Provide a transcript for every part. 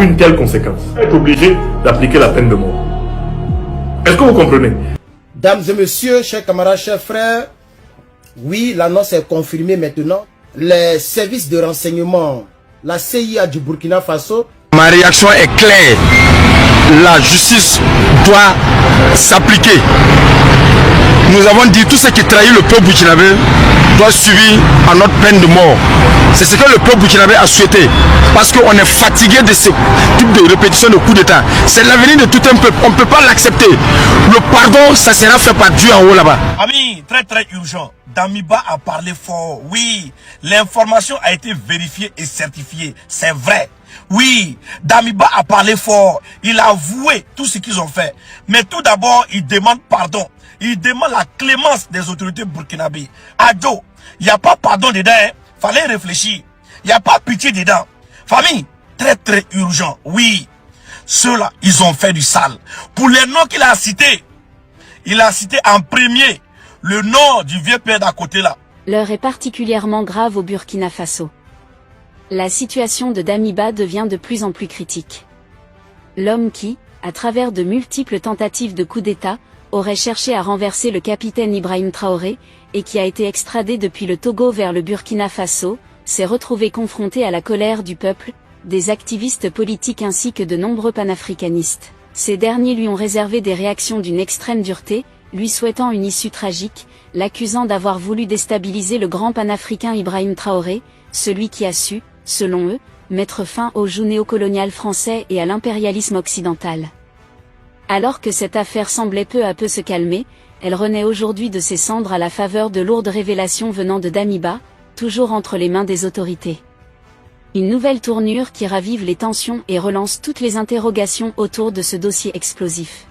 une telle conséquence. Être obligé d'appliquer la peine de mort. Est-ce que vous comprenez? Dames et messieurs, chers camarades, chers frères, oui, l'annonce est confirmée maintenant. Les services de renseignement, la CIA du Burkina Faso. Ma réaction est claire. La justice doit s'appliquer. Nous avons dit tout ce qui trahit le peuple burkinabé doit subir à notre peine de mort. C'est ce que le peuple burkinabé a souhaité. Parce qu'on est fatigué de ce type de répétition de coups d'État. C'est l'avenir de tout un peuple. On ne peut pas l'accepter. Le pardon, ça sera fait par Dieu en haut là-bas. Ami, très urgent. Damiba a parlé fort. Oui, l'information a été vérifiée et certifiée. C'est vrai. Oui, Damiba a parlé fort. Il a avoué tout ce qu'ils ont fait. Mais tout d'abord, il demande pardon. Il demande la clémence des autorités burkinabées. Adjo, il n'y a pas pardon dedans. Hein? Fallait réfléchir. Il n'y a pas pitié dedans. Famille, très urgent. Oui, ceux-là, ils ont fait du sale. Pour les noms qu'il a cités, il a cité en premier le nom du vieux père d'à côté là. L'heure est particulièrement grave au Burkina Faso. La situation de Damiba devient de plus en plus critique. L'homme qui, à travers de multiples tentatives de coup d'État, aurait cherché à renverser le capitaine Ibrahim Traoré, et qui a été extradé depuis le Togo vers le Burkina Faso, s'est retrouvé confronté à la colère du peuple, des activistes politiques ainsi que de nombreux panafricanistes. Ces derniers lui ont réservé des réactions d'une extrême dureté, lui souhaitant une issue tragique, l'accusant d'avoir voulu déstabiliser le grand panafricain Ibrahim Traoré, celui qui a su, selon eux, mettre fin au joug néocolonial français et à l'impérialisme occidental. Alors que cette affaire semblait peu à peu se calmer, elle renaît aujourd'hui de ses cendres à la faveur de lourdes révélations venant de Damiba, toujours entre les mains des autorités. Une nouvelle tournure qui ravive les tensions et relance toutes les interrogations autour de ce dossier explosif.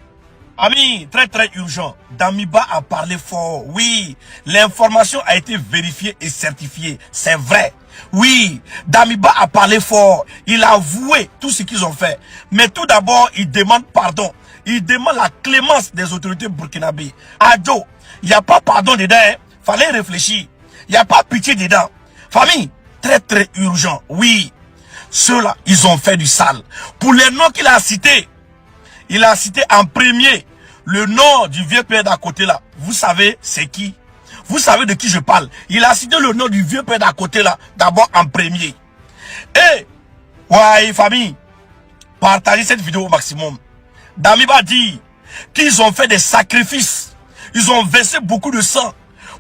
Ami, très urgent. Damiba a parlé fort. Oui, l'information a été vérifiée et certifiée. C'est vrai. Oui, Damiba a parlé fort. Il a avoué tout ce qu'ils ont fait. Mais tout d'abord, il demande pardon. Il demande la clémence des autorités burkinabées. Adjo, il n'y a pas pardon dedans. Hein? Fallait réfléchir. Il n'y a pas pitié dedans. Famille, très urgent. Oui, ceux-là, ils ont fait du sale. Pour les noms qu'il a cités, il a cité en premier le nom du vieux père d'à côté là. Vous savez c'est qui? Vous savez de qui je parle? Il a cité le nom du vieux père d'à côté là, d'abord en premier. Et, ouais, famille, partagez cette vidéo au maximum. Damiba dit qu'ils ont fait des sacrifices. Ils ont versé beaucoup de sang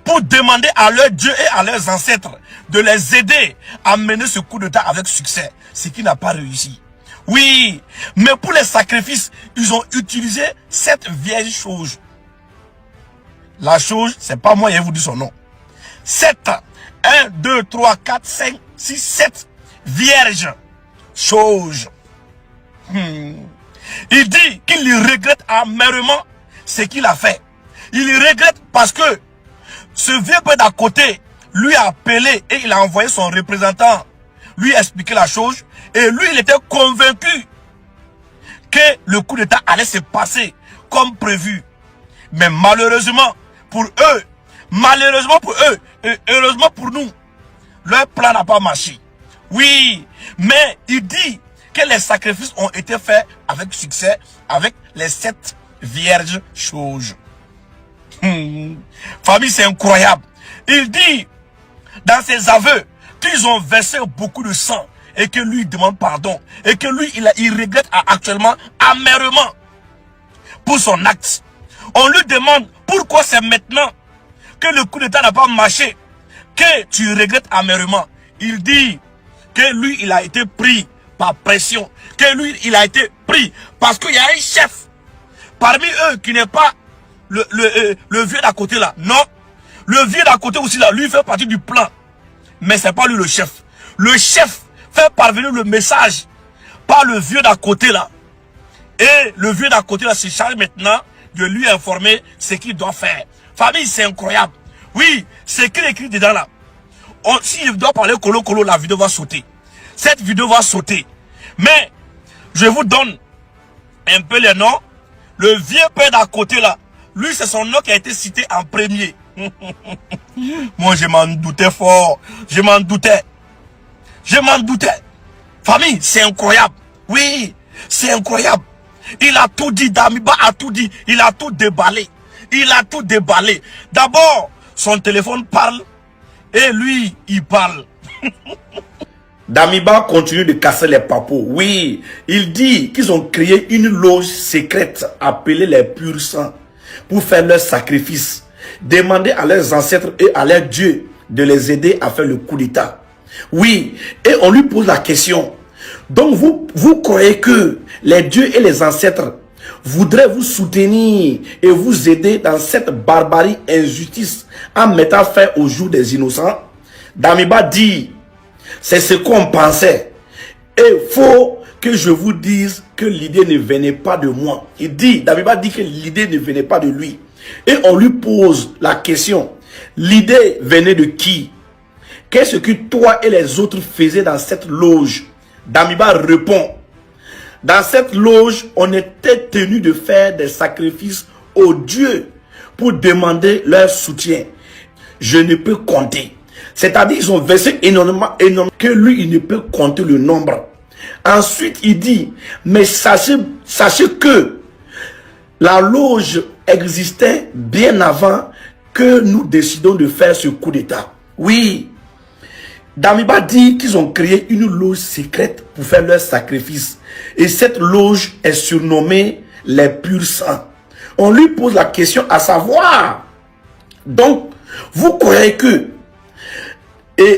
pour demander à leurs dieux et à leurs ancêtres de les aider à mener ce coup d'État avec succès. Ce qui n'a pas réussi. Oui, mais pour les sacrifices, ils ont utilisé cette vieille chose. La chose, c'est pas moi, je vous dis son nom. 7, 1, 2, 3, 4, 5, 6, 7 vierges choses. Il dit qu'il regrette amèrement ce qu'il a fait. Il regrette parce que ce vieux père d'à côté lui a appelé et il a envoyé son représentant lui expliquer la chose. Et lui, il était convaincu que le coup d'État allait se passer comme prévu. Mais malheureusement pour eux, et heureusement pour nous, leur plan n'a pas marché. Oui, mais il dit que les sacrifices ont été faits avec succès, avec les 7 vierges choses. Famille, c'est incroyable. Il dit dans ses aveux qu'ils ont versé beaucoup de sang et que lui demande pardon et que lui il regrette actuellement amèrement pour son acte. On lui demande pourquoi c'est maintenant que le coup d'État n'a pas marché que tu regrettes amèrement. Il dit que lui il a été pris par pression, que lui il a été pris parce qu'il y a un chef parmi eux qui n'est pas le vieux d'à côté là. Non, le vieux d'à côté aussi là, lui fait partie du plan. Mais c'est pas lui le chef. Le chef fait parvenir le message par le vieux d'à côté là. Et le vieux d'à côté là se charge maintenant de lui informer ce qu'il doit faire. Famille, c'est incroyable. Oui, c'est qu'il écrit dedans là. S'il doit parler colo, la vidéo va sauter. Cette vidéo va sauter. Mais, je vous donne un peu les noms. Le vieux père d'à côté là, lui c'est son nom qui a été cité en premier. Moi je m'en doutais fort. Je m'en doutais. Famille, c'est incroyable. Oui, c'est incroyable. Il a tout dit, Damiba a tout dit. Il a tout déballé. Il a tout déballé. D'abord, son téléphone parle et lui, il parle. Damiba continue de casser les papos. Oui, il dit qu'ils ont créé une loge secrète appelée les purs sangs pour faire leur sacrifice. Demander à leurs ancêtres et à leurs dieux de les aider à faire le coup d'état. Oui, et on lui pose la question. Donc vous croyez que les dieux et les ancêtres voudraient vous soutenir et vous aider dans cette barbarie injustice en mettant fin au jour des innocents? Damiba dit, c'est ce qu'on pensait. Et il faut que je vous dise que l'idée ne venait pas de moi. Damiba dit que l'idée ne venait pas de lui. Et on lui pose la question, l'idée venait de qui? Qu'est-ce que toi et les autres faisaient dans cette loge? Damiba répond, dans cette loge, on était tenu de faire des sacrifices aux dieux pour demander leur soutien. Je ne peux compter. C'est-à-dire ils ont versé énormément que lui, il ne peut compter le nombre. Ensuite, il dit, mais sachez que la loge existait bien avant que nous décidons de faire ce coup d'état. Oui, Damiba dit qu'ils ont créé une loge secrète pour faire leur sacrifice. Et cette loge est surnommée les purs sangs. On lui pose la question à savoir. Donc, vous croyez que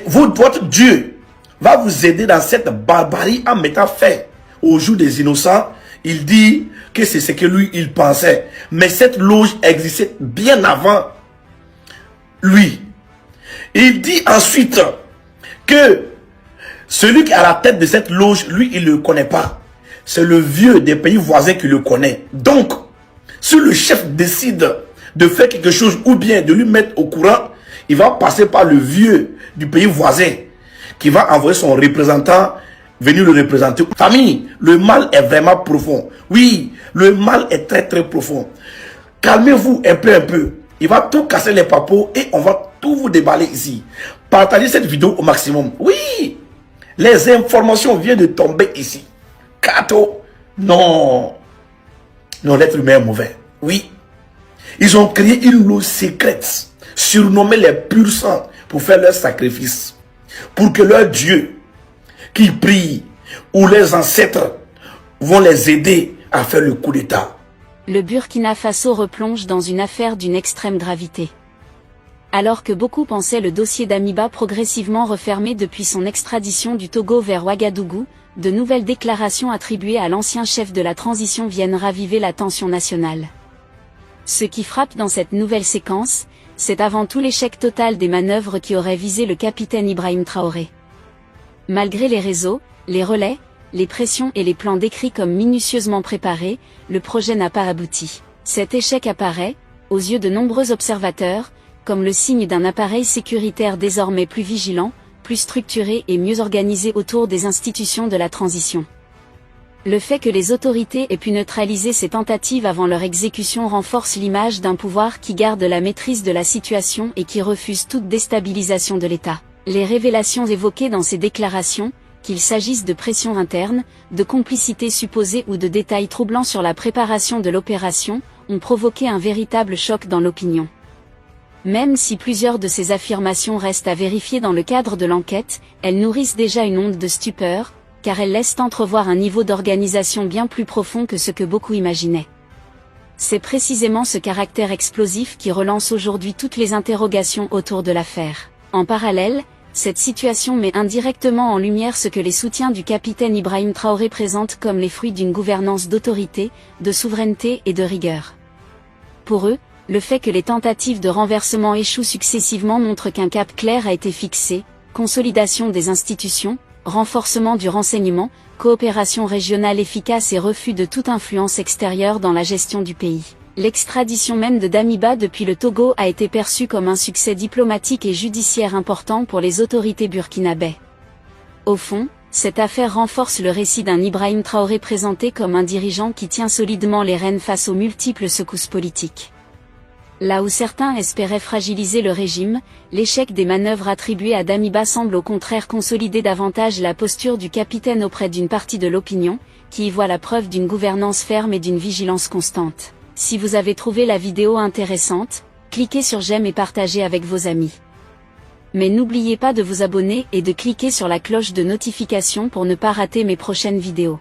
votre Dieu va vous aider dans cette barbarie en mettant fin au jour des innocents? Il dit que c'est ce que lui, il pensait. Mais cette loge existait bien avant lui. Il dit ensuite que celui qui est à la tête de cette loge, lui, il ne le connaît pas. C'est le vieux des pays voisins qui le connaît. Donc, si le chef décide de faire quelque chose ou bien de lui mettre au courant, il va passer par le vieux du pays voisin qui va envoyer son représentant venir le représenter. Famille, le mal est vraiment profond. Oui, le mal est très très profond. Calmez-vous un peu. Il va tout casser les papos et on va tout vous déballer ici. Partagez cette vidéo au maximum. Oui, les informations viennent de tomber ici. Kato, non, l'être humain est mauvais. Oui, ils ont créé une loge secrète, surnommée les purs sangs, pour faire leur sacrifice. Pour que leur Dieu, qui prie, ou les ancêtres, vont les aider à faire le coup d'état. Le Burkina Faso replonge dans une affaire d'une extrême gravité. Alors que beaucoup pensaient le dossier Damiba progressivement refermé depuis son extradition du Togo vers Ouagadougou, de nouvelles déclarations attribuées à l'ancien chef de la transition viennent raviver la tension nationale. Ce qui frappe dans cette nouvelle séquence, c'est avant tout l'échec total des manœuvres qui auraient visé le capitaine Ibrahim Traoré. Malgré les réseaux, les relais, les pressions et les plans décrits comme minutieusement préparés, le projet n'a pas abouti. Cet échec apparaît, aux yeux de nombreux observateurs, comme le signe d'un appareil sécuritaire désormais plus vigilant, plus structuré et mieux organisé autour des institutions de la transition. Le fait que les autorités aient pu neutraliser ces tentatives avant leur exécution renforce l'image d'un pouvoir qui garde la maîtrise de la situation et qui refuse toute déstabilisation de l'État. Les révélations évoquées dans ces déclarations, qu'il s'agisse de pression interne, de complicité supposée ou de détails troublants sur la préparation de l'opération, ont provoqué un véritable choc dans l'opinion. Même si plusieurs de ces affirmations restent à vérifier dans le cadre de l'enquête, elles nourrissent déjà une onde de stupeur, car elles laissent entrevoir un niveau d'organisation bien plus profond que ce que beaucoup imaginaient. C'est précisément ce caractère explosif qui relance aujourd'hui toutes les interrogations autour de l'affaire. En parallèle, cette situation met indirectement en lumière ce que les soutiens du capitaine Ibrahim Traoré présentent comme les fruits d'une gouvernance d'autorité, de souveraineté et de rigueur. Pour eux, le fait que les tentatives de renversement échouent successivement montre qu'un cap clair a été fixé, consolidation des institutions, renforcement du renseignement, coopération régionale efficace et refus de toute influence extérieure dans la gestion du pays. L'extradition même de Damiba depuis le Togo a été perçue comme un succès diplomatique et judiciaire important pour les autorités burkinabais. Au fond, cette affaire renforce le récit d'un Ibrahim Traoré présenté comme un dirigeant qui tient solidement les rênes face aux multiples secousses politiques. Là où certains espéraient fragiliser le régime, l'échec des manœuvres attribuées à Damiba semble au contraire consolider davantage la posture du capitaine auprès d'une partie de l'opinion, qui y voit la preuve d'une gouvernance ferme et d'une vigilance constante. Si vous avez trouvé la vidéo intéressante, cliquez sur j'aime et partagez avec vos amis. Mais n'oubliez pas de vous abonner et de cliquer sur la cloche de notification pour ne pas rater mes prochaines vidéos.